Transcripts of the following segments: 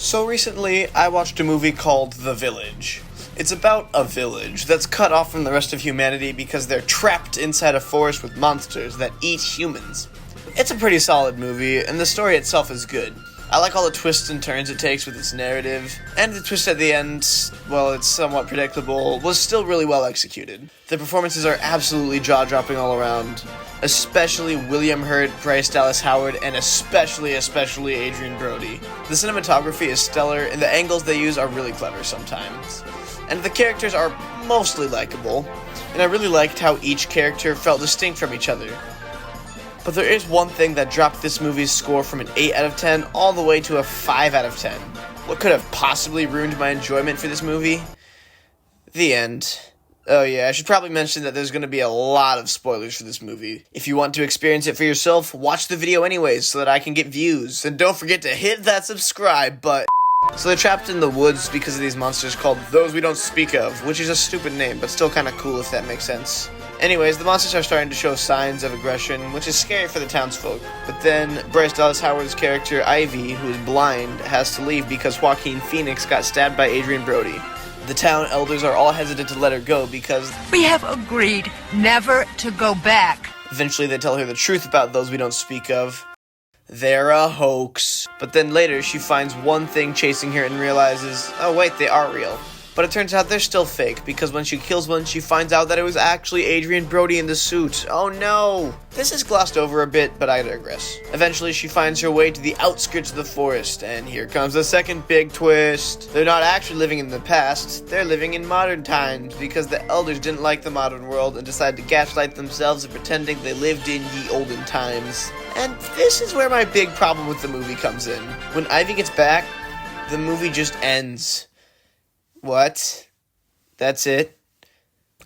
So recently, I watched a movie called The Village. It's about a village that's cut off from the rest of humanity because they're trapped inside a forest with monsters that eat humans. It's a pretty solid movie, and the story itself is good. I like all the twists and turns it takes with its narrative, and the twist at the end, while it's somewhat predictable, was still really well executed. The performances are absolutely jaw-dropping all around, especially William Hurt, Bryce Dallas Howard, and especially Adrian Brody. The cinematography is stellar, and the angles they use are really clever sometimes. And the characters are mostly likable, and I really liked how each character felt distinct from each other. But there is one thing that dropped this movie's score from an 8 out of 10 all the way to a 5 out of 10. What could have possibly ruined my enjoyment for this movie? The end. Oh yeah, I should probably mention that there's going to be a lot of spoilers for this movie. If you want to experience it for yourself, watch the video anyways so that I can get views. And don't forget to hit that subscribe button. So they're trapped in the woods because of these monsters called Those We Don't Speak Of, which is a stupid name, but still kind of cool if that makes sense. Anyways, the monsters are starting to show signs of aggression, which is scary for the townsfolk. But then, Bryce Dallas Howard's character, Ivy, who is blind, has to leave because Joaquin Phoenix got stabbed by Adrian Brody. The town elders are all hesitant to let her go because we have agreed never to go back. Eventually they tell her the truth about Those We Don't Speak Of. They're a hoax. But then later she finds one thing chasing her and realizes, oh wait, they are real. But it turns out they're still fake, because when she kills one, she finds out that it was actually Adrian Brody in the suit. Oh no! This is glossed over a bit, but I digress. Eventually, she finds her way to the outskirts of the forest, and here comes the second big twist. They're not actually living in the past, they're living in modern times, because the elders didn't like the modern world and decided to gaslight themselves into pretending they lived in ye olden times. And this is where my big problem with the movie comes in. When Ivy gets back, the movie just ends. What? That's it?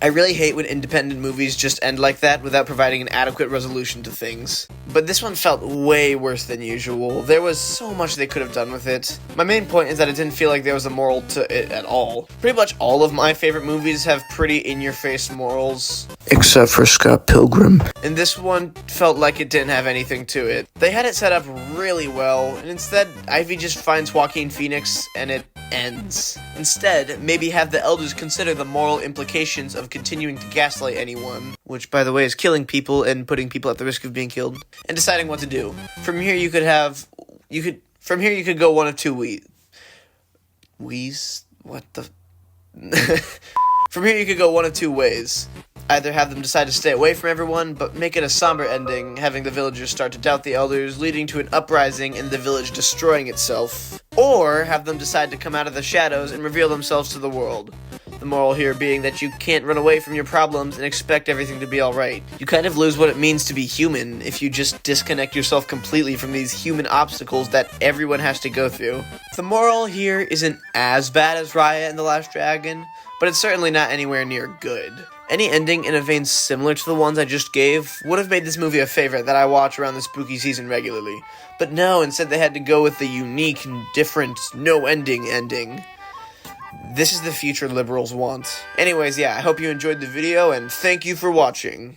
I really hate when independent movies just end like that without providing an adequate resolution to things. But this one felt way worse than usual. There was so much they could have done with it. My main point is that it didn't feel like there was a moral to it at all. Pretty much all of my favorite movies have pretty in-your-face morals. Except for Scott Pilgrim. And this one felt like it didn't have anything to it. They had it set up really well, and instead, Ivy just finds Joaquin Phoenix, and it ends. Instead, maybe have the elders consider the moral implications of continuing to gaslight anyone, which, by the way, is killing people and putting people at the risk of being killed, and deciding what to do. From here, you could go one of two ways. From here, you could go one of two ways. Either have them decide to stay away from everyone, but make it a somber ending, having the villagers start to doubt the elders, leading to an uprising and the village destroying itself. Or have them decide to come out of the shadows and reveal themselves to the world. The moral here being that you can't run away from your problems and expect everything to be alright. You kind of lose what it means to be human if you just disconnect yourself completely from these human obstacles that everyone has to go through. The moral here isn't as bad as Raya and the Last Dragon, but it's certainly not anywhere near good. Any ending in a vein similar to the ones I just gave would have made this movie a favorite that I watch around the spooky season regularly. But no, instead they had to go with the unique and different, no-ending ending. This is the future liberals want. Anyways, yeah, I hope you enjoyed the video, and thank you for watching.